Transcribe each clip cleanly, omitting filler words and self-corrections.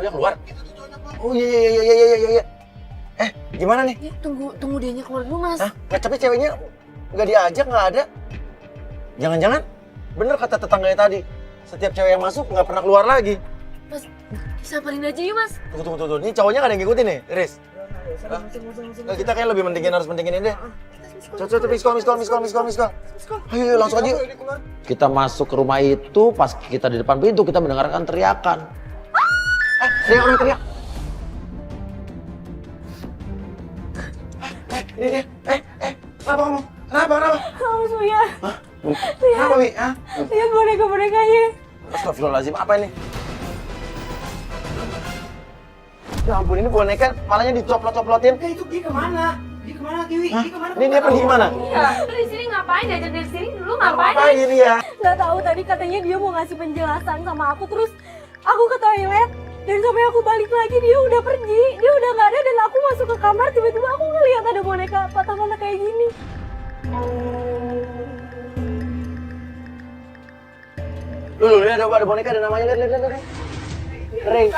Cowoknya keluar? Oh iya. Gimana nih? Ya, tunggu dianya keluar dulu, Mas. Hah? Tapi ceweknya nggak diajak, nggak ada. Jangan-jangan bener kata tetangganya tadi. Setiap cewek yang masuk nggak pernah keluar lagi. Mas, samperin aja yuk, Mas. Tunggu. Ini cowoknya nggak ada yang ngikutin nih, Riz? Nggak, kita kayak lebih harus pentingin ini deh. Coba, miskol. Ayo, langsung aja. Kita masuk ke rumah itu, pas kita di depan pintu, kita mendengarkan teriakan. Orang teriak. Ini. Kenapa kamu? Kenapa? Kamu Suya. Hah? Kenapa, Wi? Hah? Lihat boneka-bonekanya. Astagfirullahaladzim, apa ini? Ya ampun, ini boneka palanya dicoplot-coplotin. Itu dia kemana? Dia kemana, Kiwi? Hah? Dia kemana? Ini dia pergi kemana? Iya, lu di sini ngapain? Diajak dari sini dulu ngapain? Ngapain dia? Nggak tahu, tadi katanya dia mau ngasih penjelasan sama aku, terus aku ke toilet dan sampai aku balik lagi dia udah pergi, dia udah nggak ada dan aku masuk ke kamar tiba-tiba aku ngeliat ada boneka patah-patah kayak gini. Lihat ada boneka, ada namanya, lihat. Ring.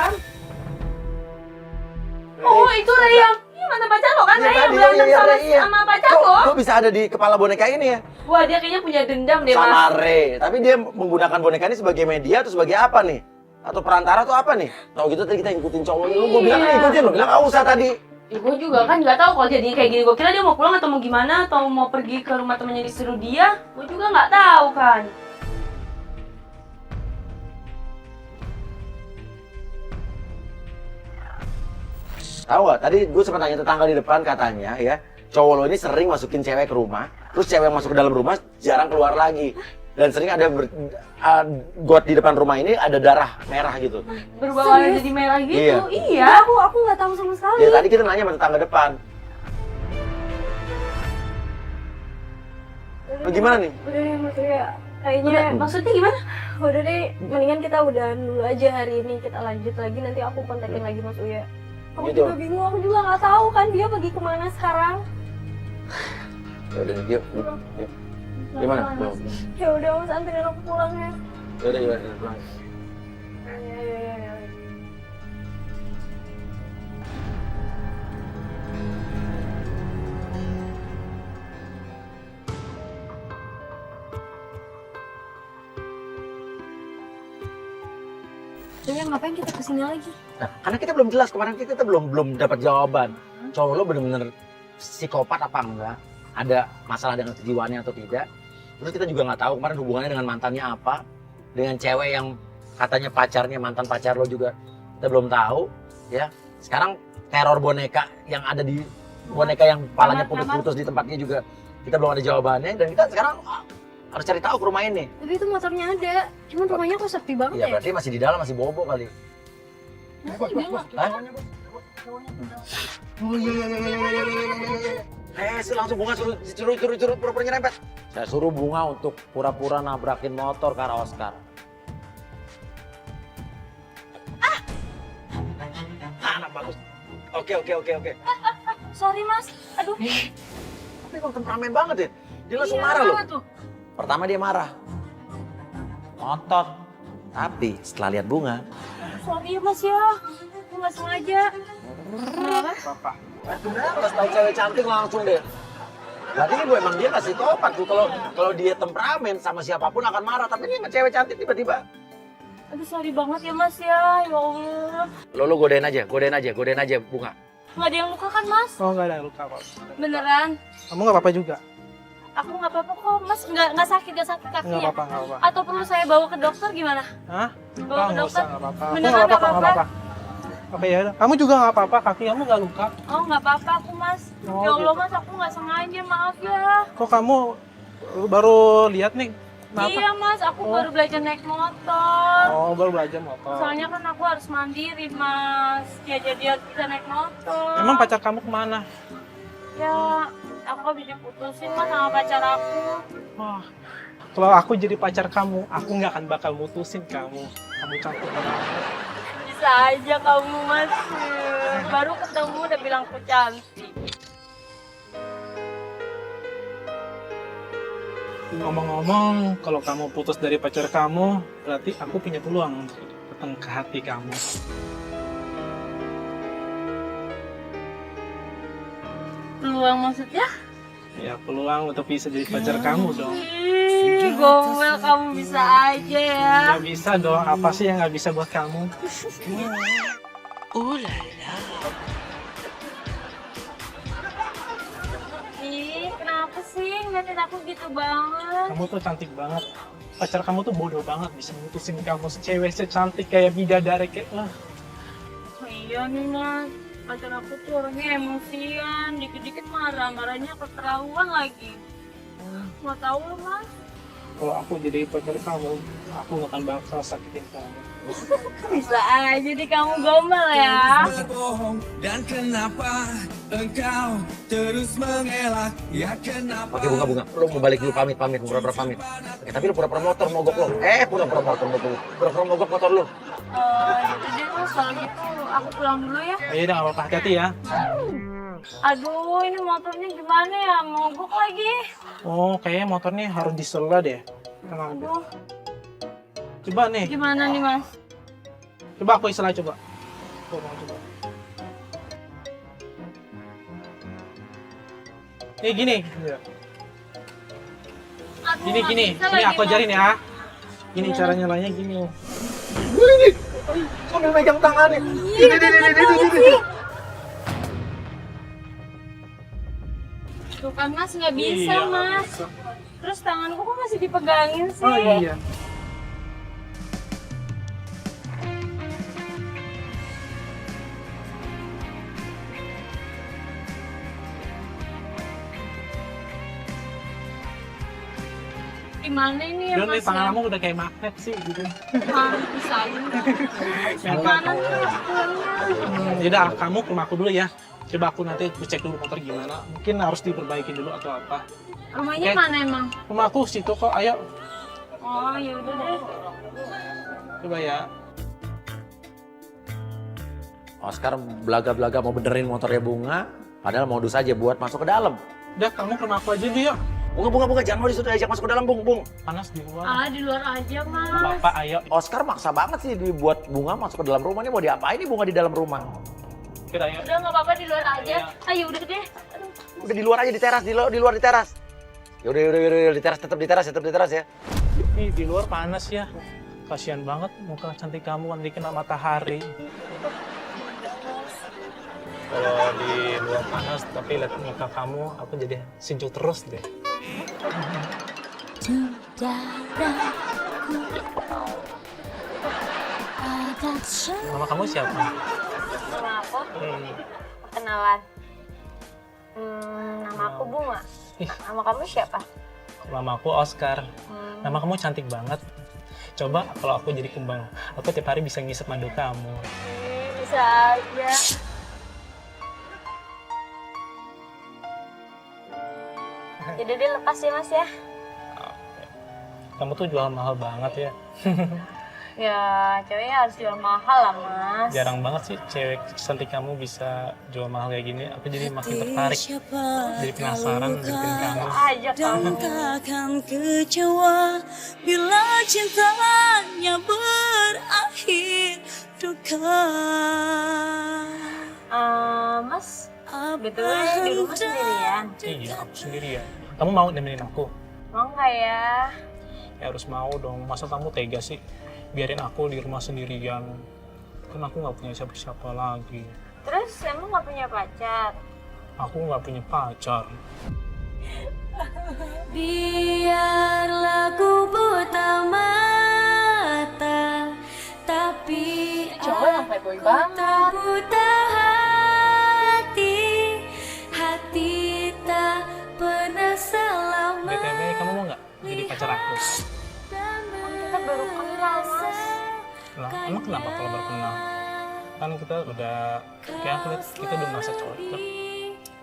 Oh, itu Ray yang mantan pacar lo kan? Iya, Ray yang tadi, berantem iya. sama pacar lo? Kok bisa ada di kepala boneka ini ya? Wah, dia kayaknya punya dendam deh, Sama Mas. Ray. Tapi dia menggunakan boneka ini sebagai media atau sebagai apa nih? Atau perantara atau apa nih? Tahu gitu tadi kita ngikutin cowok lu. Gue bilang ikutin, lu bilang nggak usah tadi. Gue juga kan nggak tahu kalau jadinya kayak gini. Gue kira dia mau pulang atau mau gimana, atau mau pergi ke rumah temannya disuruh dia. Gue juga nggak tahu kan. Tahu nggak? Tadi gue sempat tanya tetangga di depan, katanya ya cowok lo ini sering masukin cewek ke rumah, terus cewek yang masuk ke dalam rumah jarang keluar lagi, dan sering ada got di depan rumah ini ada darah merah gitu. Berubah warna jadi merah gitu. Iya. Aku nggak tahu sama sekali. Ya tadi kita nanya sama tetangga depan. Lo gimana nih? Udah deh Mas Suya, kayaknya Maksudnya gimana? udah deh, mendingan kita udahan dulu aja hari ini, kita lanjut lagi nanti aku kontakin lagi Mas Uya. Aku Gitu. juga bingung, aku juga nggak tahu kan dia pergi kemana sekarang. Ya udah, yuk. Gimana? Ya udah Mas, anterin aku pulang ya. Ya udah, pulang. Ya. Jadi ngapain kita kesini lagi? Nah, karena kita belum jelas, kemarin kita belum dapat jawaban. Cowok lo bener-bener psikopat apa enggak? Ada masalah dengan kejiwaannya atau tidak? Terus kita juga nggak tahu kemarin hubungannya dengan mantannya apa, dengan cewek yang katanya pacarnya, mantan pacar lo juga kita belum tahu, ya. Sekarang teror boneka yang ada di boneka yang palanya putus-putus di tempatnya juga kita belum ada jawabannya, dan kita sekarang harus cari tahu ke rumah ini. Tapi itu motornya ada, cuman rumahnya kok sepi banget Iya, ya? berarti masih di dalam, masih bobo kali. Hah? Oh iya. Langsung Bunga suruh pura-pura nyerempet. Saya suruh Bunga untuk pura-pura nabrakin motor ke arah Oscar. Anak bagus. Oke. Sorry Mas, aduh. Tapi emang temperamen banget ya. Dia langsung marah loh. Pertama dia marah. Ngotot. Tapi setelah lihat Bunga, Sorry ya Mas ya, aku nggak sengaja. Kenapa? pas tahu cewek cantik langsung deh. Berarti gue emang dia kasih topat tuh, kalau dia temperamen sama siapapun akan marah, tapi dia sama cewek cantik tiba-tiba. Aduh sorry banget ya Mas ya Allah. Lo godain aja Bunga. Nggak ada yang luka kan Mas? Oh, nggak ada luka kok. Beneran? Kamu nggak apa-apa juga? Aku nggak apa-apa kok Mas, nggak sakit kakinya? Nggak apa-apa. Atau perlu saya bawa ke dokter gimana? Hah? Bawa ke Nggak usah, dokter? nggak apa-apa. Aku Beneran nggak nggak apa-apa, nggak apa-apa. Oke ya udah. Kamu juga nggak apa-apa, kaki kamu nggak luka. Oh nggak apa-apa aku Mas. Oh, Ya Allah gitu. Mas, aku nggak sengaja, maaf ya. Kok kamu baru lihat nih? Kenapa? Iya Mas, aku baru belajar naik motor. Oh, baru belajar motor. Soalnya kan aku harus mandiri Mas, ya jadi harus bisa naik motor. Emang pacar kamu kemana? Ya, aku habis diputusin Mas sama pacar aku. Wah, kalau aku jadi pacar kamu, aku nggak akan bakal mutusin kamu. Kamu cantik banget. Bisa aja kamu Mas, baru ketemu udah bilang aku cantik. Ngomong-ngomong, kalau kamu putus dari pacar kamu, berarti aku punya peluang untuk datang ke hati kamu. Peluang maksudnya? Ya peluang untuk bisa jadi pacar kamu dong. Ih, gombel kamu bisa aja ya. Ya bisa dong, apa sih yang nggak bisa buat kamu? Ih, kenapa sih ngeliatin aku gitu banget? Kamu tuh cantik banget. Pacar kamu tuh bodoh banget bisa mutusin kamu cewek secantik kayak bidadari kayak Oh, iya nih mas, pacar aku tuh orangnya emosian, dikit-dikit marah, marahnya keterlaluan lagi. Mau tahu lo mas? Kalau aku jadi pacar kamu, aku gak akan bakal sakitin kamu. Bisa aja deh kamu gombal ya. Berbohong dan kenapa engkau terus mengelak? Ya kenapa? Oke bunga, lo mau balik dulu pamit, pura-pura pamit. Oke, tapi lo pura-pura motor mogok lo. Pura-pura motor mogok lo. Pura-pura mogok motor lo. Gitu deh mas, kalau gitu aku pulang dulu ya. Ayo udah gak apa-apa, hati-hati ya. Aduh, ini motornya gimana ya? Mogok lagi. Oh, kayaknya motornya harus disela deh. Tenang deh. Aduh, Coba nih, gimana nih mas? coba aku istilah coba. Coba. Gini. Aduh, Gini. nggak bisa Ini lagi, aku Mas. ajarin ya. Gini cara nyalanya gini. Sambil megang tangannya. Tuh kan mas, nggak bisa Iya, mas. bisa. Terus tanganku kok masih dipegangin sih? Oh iya. Gimana ini ya Udah nih mas tangan ya? kamu udah kayak magnet sih gitu. Pisahin. Gimana nih mas pulangnya? Yaudah, kamu ke rumah aku dulu ya. Coba aku nanti cek dulu motor gimana. Mungkin harus diperbaiki dulu atau apa. Rumahnya Oke. mana emang? Rumah aku situ kok, ayo. Oh ya udah deh. Coba ya. Oscar belaga-belaga mau benerin motornya bunga. Padahal modus aja buat masuk ke dalam. Udah, kamu ke rumah aku aja dulu yuk. Bunga, jangan mau disuruh ajak masuk ke dalam, Bung. Panas di luar. Ah di luar aja mas. Bapak, ayo. Oscar maksa banget sih dibuat bunga masuk ke dalam rumah. Ini mau diapain nih bunga di dalam rumah? Kita ayo. Udah nggak apa-apa di luar aja. Ayo udah deh. Udah di luar aja di teras, di luar di teras. Yaudah, di teras, tetap di teras ya. Ih, di luar panas ya. Kasihan banget muka cantik kamu nanti kena matahari. Kalau di luar panas, tapi lihat muka kamu, aku jadi sejuk terus deh. Nama kamu siapa? Nama aku kenalan. Nama aku Bunga. Ih. Nama kamu siapa? Nama aku Oscar. Nama kamu cantik banget. Coba kalau aku jadi kembang, aku tiap hari bisa ngisep madu kamu. Bisa aja. Jadi dia lepas ya mas ya? Kamu tuh jual mahal banget ya. Ya ceweknya harus jual mahal lah mas. Jarang banget sih cewek cantik kamu bisa jual mahal kayak gini. Aku jadi makin tertarik. Jadi penasaran deketin kamu. Aja kamu. Takkan kecewa bila cintanya berakhir duka. Mas, betulnya di rumah sendirian. Iya, aku sendirian. Kamu mau nemenin aku? Mau nggak ya? Ya harus mau dong. Masa kamu tega sih biarin aku di rumah sendirian? Kan aku nggak punya siapa-siapa lagi. Terus emang nggak punya pacar? Aku nggak punya pacar. Biarlah ku buta mata, tapi Coba yang playboy aku banget. tak buta hati tak pernah selama. BTW, kamu mau nggak jadi pacar aku? Kita baru kenal mas. Nah, emang kenapa kalau baru kenal? Kan kita udah, kayak aku lihat kita udah merasa cocok.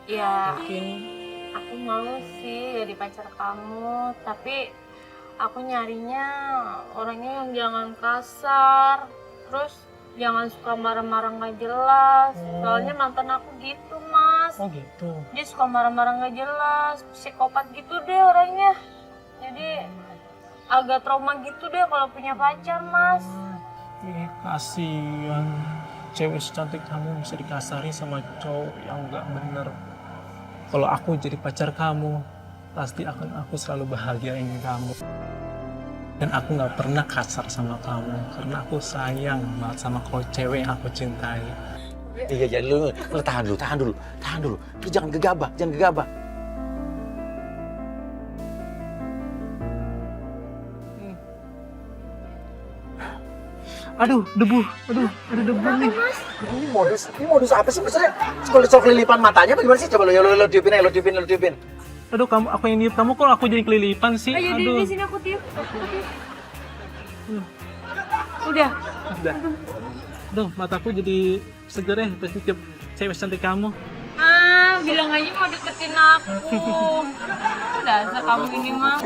Ya, Mungkin aku mau sih jadi pacar kamu, tapi aku nyarinya orangnya yang jangan kasar, terus jangan suka marah-marah nggak jelas. Soalnya mantan aku gitu mas, oh gitu. dia suka marah-marah nggak jelas, psikopat gitu deh orangnya. Jadi agak trauma gitu deh kalau punya pacar mas. Ih, kasihan. Cewek secantik kamu bisa dikasari sama cowok yang nggak bener. Kalau aku jadi pacar kamu, pasti akan aku selalu bahagiain kamu. Dan aku nggak pernah kasar sama kamu, karena aku sayang banget sama kau cewek yang aku cintai. Iya, jadi lu tahan dulu. Lu jangan gegabah. Aduh, debu. Aduh, ada debu nih. Ini modus apa sih maksudnya? Sok lilipan matanya apa gimana sih? Coba lu tiupin aja, lu tiupin. Aduh, aku yang niup kamu, kok aku jadi kelilipan sih? Ayo Aduh. di sini aku tiup. Udah. Udah. Aduh, mataku jadi seger ya, pasti tiup cewek cantik kamu. Bilang aja mau deketin aku. Dasar kamu ini mah.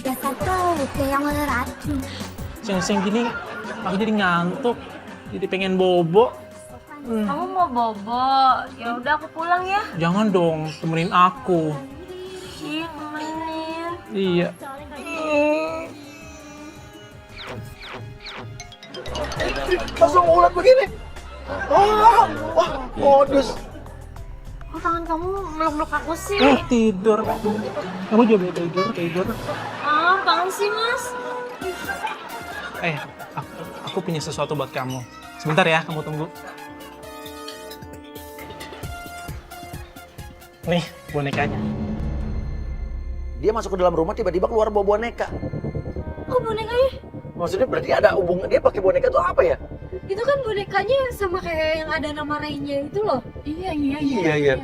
Dasar cowok yang ngeracun. Siang-siang gini, aku jadi ngantuk, jadi pengen bobo. Kamu mau bobo? Ya udah aku pulang ya. Jangan dong, temenin aku. Ih, temenin. Iya. Langsung ulat begini. Wah, modus. Kok tangan kamu meluk-meluk aku sih? Tidur. Kamu juga boleh tidur. Apaan sih, Mas? Aku punya sesuatu buat kamu. Sebentar ya, kamu tunggu. Nih, bonekanya. Dia masuk ke dalam rumah tiba-tiba keluar bawa boneka. Kok bonekanya? Maksudnya berarti ada hubungan dia pakai boneka tuh apa ya? Itu kan bonekanya sama kayak yang ada nama Rainnya itu loh. Iya.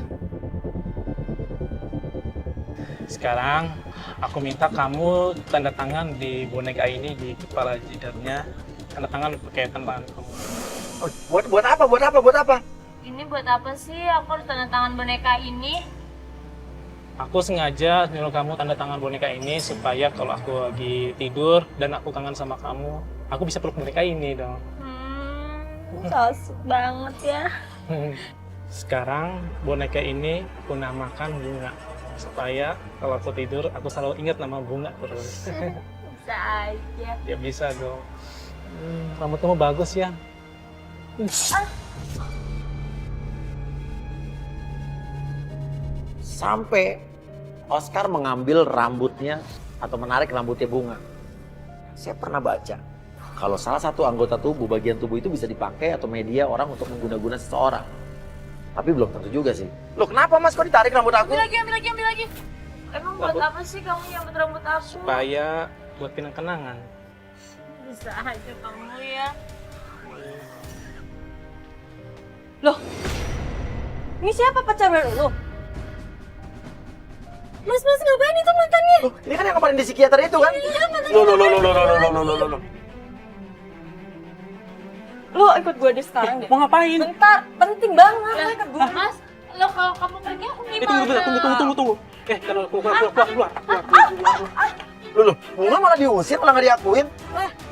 Sekarang aku minta kamu tanda tangan di boneka ini di kepala jidatnya. Tanda tangan pakai tanda tangan kamu. Oh, buat apa? Ini buat apa sih? Aku harus tanda tangan boneka ini. Aku sengaja nyuruh kamu tanda tangan boneka ini supaya kalau aku lagi tidur dan aku kangen sama kamu, aku bisa peluk boneka ini dong. Sosok banget ya. Sekarang boneka ini aku namakan Bunga supaya kalau aku tidur aku selalu ingat nama Bunga terus. Bisa aja. Ya bisa dong. Rambut kamu bagus ya. Sampai Oscar mengambil rambutnya atau menarik rambutnya Bunga. Saya pernah baca kalau salah satu anggota tubuh, bagian tubuh itu bisa dipakai atau media orang untuk mengguna-guna seseorang. Tapi belum tentu juga sih. Loh kenapa Mas kok ditarik rambut aku? Ambil lagi. Emang buat apa sih kamu nyambut rambut aku? Supaya buat kenang-kenangan. Bisa aja kamu ya. Loh, ini siapa pacar baru lo? Mas ngapain itu mantannya? Loh, ini kan yang kemarin di psikiater itu kan? Iya, mantannya. Loh. Lo ikut gue deh sekarang deh. Mau ngapain? Bentar, penting banget. Lo ikut gue. Mas, lo kalau kamu pergi aku gimana? Tunggu. Keluar. Loh, Bunga malah diusir, malah nggak diakuin.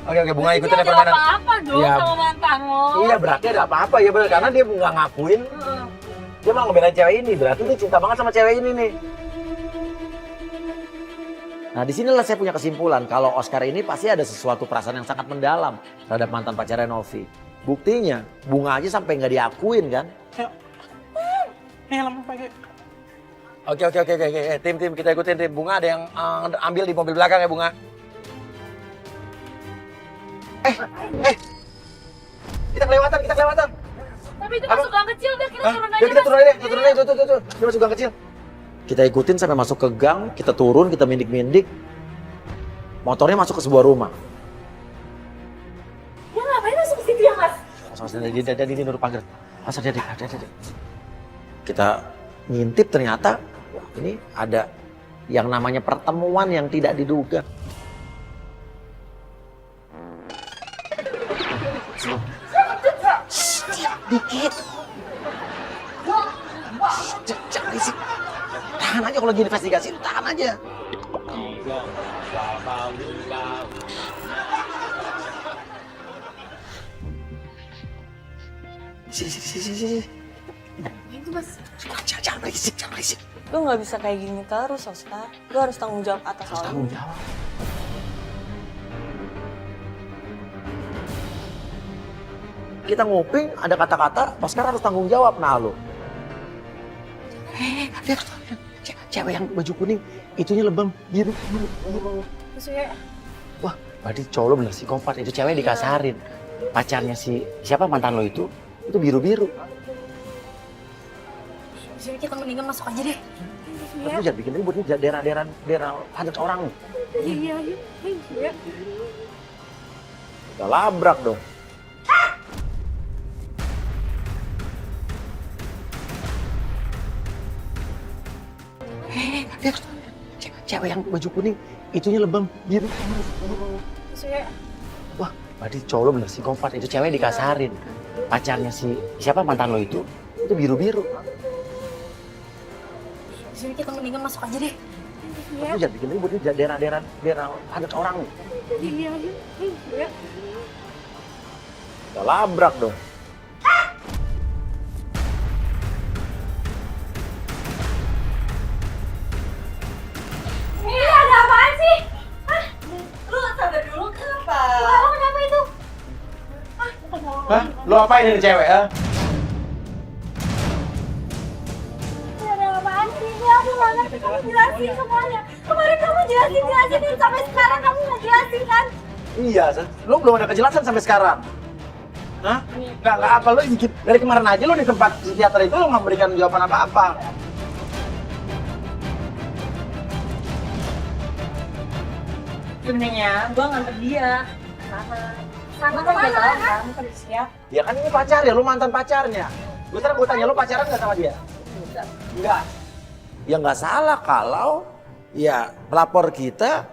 Oke, Bunga ikutin Ada permainan. apa-apa dong Iya. sama mantan lo. Iya, berarti ada apa-apa ya benar karena dia nggak ngakuin. Dia malah ngebelain cewek ini, berarti dia cinta banget sama cewek ini nih. Nah, disinilah saya punya kesimpulan kalau Oscar ini pasti ada sesuatu perasaan yang sangat mendalam terhadap mantan pacarnya Novi. Buktinya, Bunga aja sampai nggak diakuin kan? Helm pakai. Oke. Tim, kita ikutin tim. Bunga ada yang ambil di mobil belakang ya, Bunga. Kita kelewatan. Tapi itu masuk gang kecil, udah kita turun aja. Kita turun aja deh. Tuh. Dia masuk gang kecil. Kita ikutin sampai masuk ke gang, kita turun, kita mindik-mindik. Motornya masuk ke sebuah rumah. Ya ngapain masuk ke situ ya, Mas? Dia nurut pagar. Asal dia. Kita ngintip ternyata wah, ini ada yang namanya pertemuan yang tidak diduga. Dikit. Jangan risik. Tahan aja kalau lagi investigasi, tahan aja. Sini. Itu Mas. Jangan berisik. Lu nggak bisa kayak gini terus, Oscar. Lu harus tanggung jawab atas hal ini. Jawab. Kita nguping, ada kata-kata, Oscar harus tanggung jawab. Nah lo, Lihat, cewek yang baju kuning, itunya lebam biru. Maksudnya Wah, berarti cowok lo bener psikopat. Itu cewek dikasarin. Pacarnya siapa mantan lo itu biru-biru. Maksudnya kita mendingan masuk aja deh. Tapi lu jangan bikin ribut nih, daerah padat orang nih. Iya. Udah labrak dong. Lihat, cewek yang baju kuning, itunya lebam biru. Maksudnya Wah, berarti cowok lo bener psikopat. Itu cewek dikasarin. Pacarnya siapa mantan lo itu biru-biru. Maksudnya kita mendingan masuk aja deh. Tapi lu jangan bikin ribut nih, daerah padat orang nih. Iya. Udah labrak dong. Ini ada apaan sih? Hah? Lu sabar dulu, kenapa? Kenapa itu? Hah? Lo apain ini cewek, ha? Ini ada apaan sih? Ini aku nggak ngerti, kamu jelasin semuanya. Kemarin kamu jelasin sampai sekarang kamu nggak jelasin kan? Iya, lo belum ada kejelasan sampai sekarang. Hah? Nggak apa, lo dikit. Dari kemarin aja lo di tempat psikiater itu lo nggak memberikan jawaban apa-apa. Sebenarnya gua nganter dia. Sama kemana kan? Ya kan ini pacar ya, lo mantan pacarnya. Gue sekarang gue tanya, lo pacaran nggak sama dia? Enggak. Ya nggak salah kalau ya pelapor kita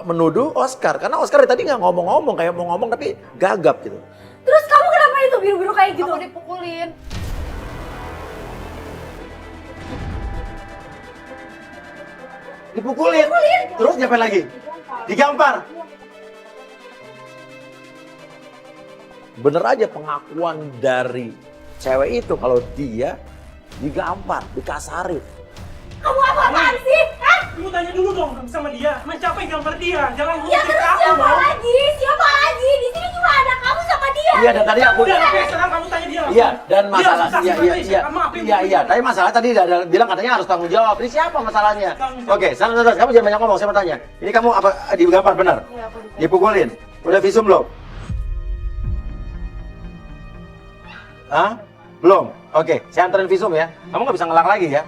menuduh Oscar. Karena Oscar tadi nggak ngomong-ngomong, kayak mau ngomong tapi gagap gitu. Terus kamu kenapa itu biru-biru kayak gitu? Aku dipukulin. Dipukulin. Terus ngapain lagi? Digampar. Bener aja pengakuan dari cewek itu kalau dia digampar, dikasarin. Kamu apaan sih? Hah? Lu tanya dulu dong sama dia, emang siapa yang gambar dia? Jangan Ya ngomongin terus aku siapa dong. lagi? Siapa lagi? Di sini cuma ada kamu sama dia. Iya, dan tadi aku Udah, oke, sekarang kamu tanya dia langsung. Iya, dan Dia masalah langsung saksi berarti, kamu apa yang iya, tapi masalah tadi ada bilang katanya harus tanggung jawab. Ini siapa masalahnya? Oke, santai, kamu jangan banyak ngomong, saya mau tanya. Ini kamu apa digampar benar? Dipukulin. Udah visum belum? Hah? Belum? Oke, saya anterin visum ya. Kamu nggak bisa ngelak lagi ya.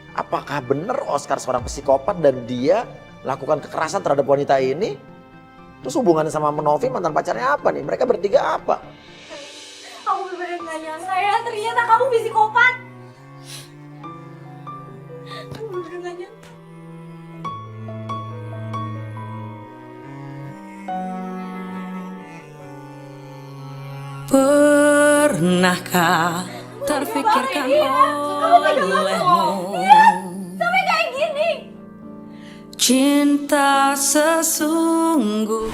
Apakah benar Oscar seorang psikopat dan dia lakukan kekerasan terhadap wanita ini? Terus hubungannya sama Novi mantan pacarnya apa nih? Mereka bertiga apa? Aku bener-bener gak nyangka ya, ternyata kamu psikopat. Aku bener-bener gak nyangka. Pernahkah terfikirkan olehmu Sampai kayak gini. cinta sesungguh?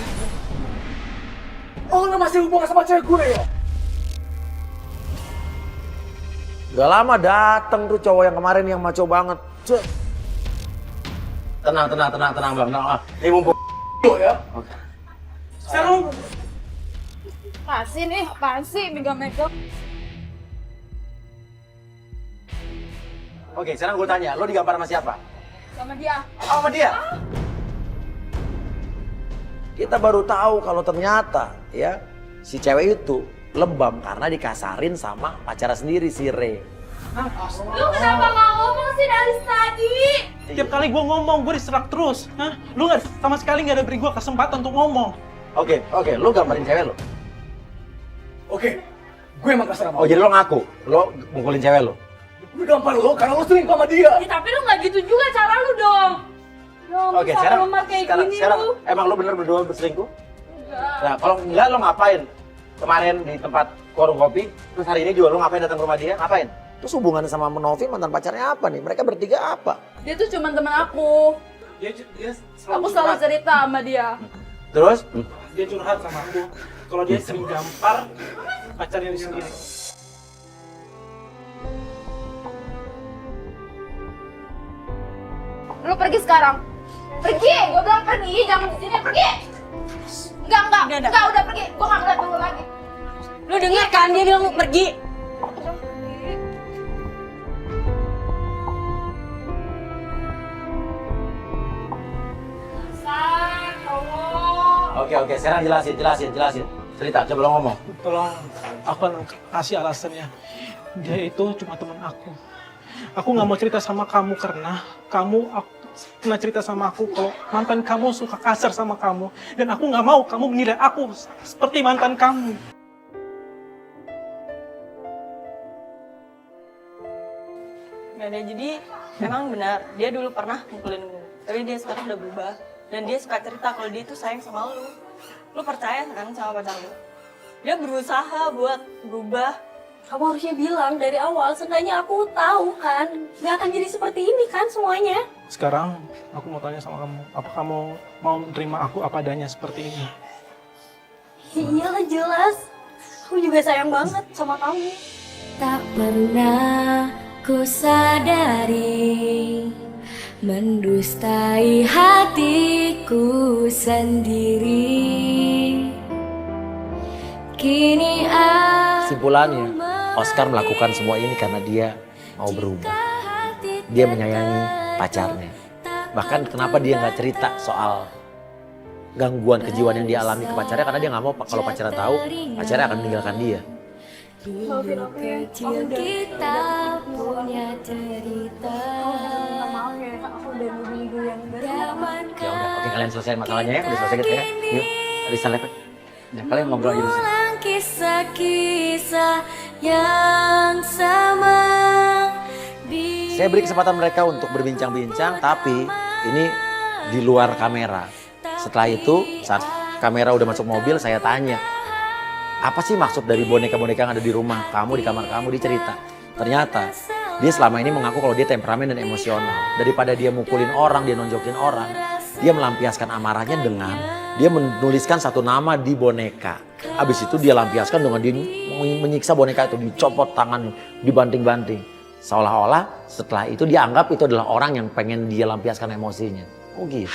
Oh, lu masih hubungan sama cewek gue ya? Gak lama dateng tuh cowok yang kemarin yang maco banget. Cek. Tenang bang. Tenang. Ini mumpung ya. Sekarang Apaan sih megang-megang? Oke, sekarang gue tanya, lo digampar sama siapa? Sama dia. Oh, sama dia. Kita baru tahu kalau ternyata ya si cewek itu lebam karena dikasarin sama pacarnya sendiri si Re. Lu kenapa gak ngomong sih dari tadi? tiap kali gue ngomong, gue diserak terus. Hah? Lu nggak sama sekali nggak ada beri gue kesempatan untuk ngomong. Oke, lo gambarin cewek lo. Oke, gue emang kasar sama Oh, jadi lo ngaku, lo mukulin cewek lo. Gue gampar lo karena lo selingkuh sama dia. Ya, tapi lu nggak gitu juga cara lu dong. Oke, sekarang emang lo bener berdua berselingkuh? Nah, kalau enggak lo ngapain? Kemarin di tempat warung kopi, terus hari ini juga lo ngapain datang ke rumah dia? Ngapain? Terus hubungannya sama Novi mantan pacarnya apa nih? Mereka bertiga apa? Dia tuh cuma teman aku. Dia Aku selalu cerita sama dia. Terus? Dia curhat sama aku kalau dia sering gampar pacarnya dia sendiri. Lu pergi sekarang. Pergi, gue bilang pergi, jangan di sini, pergi. Enggak, udah pergi. Gue nggak ngeliat lu lagi. Lu denger kan dia bilang mau pergi. Oke. Sekarang jelasin. Cerita, coba lo ngomong. Tolong, aku akan kasih alasannya. Dia itu cuma teman aku. Aku nggak mau cerita sama kamu karena kamu pernah cerita sama aku kalau mantan kamu suka kasar sama kamu. Dan aku nggak mau kamu menilai aku seperti mantan kamu. Gak ada, jadi emang benar dia dulu pernah mukulin gue, tapi dia sekarang udah berubah dan dia suka cerita kalau dia tuh sayang sama lu percaya kan sama pacar lu? Dia berusaha buat berubah. Kamu harusnya bilang dari awal, seenggaknya aku tahu kan nggak akan jadi seperti ini kan semuanya. Sekarang aku mau tanya sama kamu, apa kamu mau menerima aku apa adanya seperti ini? Iyalah jelas, aku juga sayang banget sama kamu. Tak pernah ku sadari mendustai hatiku sendiri. Kini Kesimpulannya, Oscar melakukan semua ini karena dia mau berubah. Dia menyayangi pacarnya. Bahkan kenapa dia nggak cerita soal gangguan kejiwaan yang dia alami ke pacarnya, karena dia nggak mau kalau pacarnya tahu, pacarnya akan meninggalkan dia. Maafin aku ya, aku kita punya cerita. minta maaf ya, aku udah nuduh yang enggak. Ya udah, oke kalian selesaiin masalahnya ya, udah selesai gitu ya. Yuk, Risa lepet. Ya, kalian ngobrol aja dulu. Kisah-kisah yang sama. Saya beri kesempatan mereka untuk berbincang-bincang, tapi ini di luar kamera. Setelah itu, saat kamera udah masuk mobil, saya tanya, apa sih maksud dari boneka-boneka yang ada di rumah kamu, di kamar kamu, dia cerita. Ternyata dia selama ini mengaku kalau dia temperamen dan emosional. Daripada dia mukulin orang, dia nonjokin orang, dia melampiaskan amarahnya dengan dia menuliskan satu nama di boneka. Habis itu dia lampiaskan dengan dia menyiksa boneka itu, dicopot tangan, dibanting-banting. Seolah-olah setelah itu dia anggap itu adalah orang yang pengen dia lampiaskan emosinya. Oh gitu.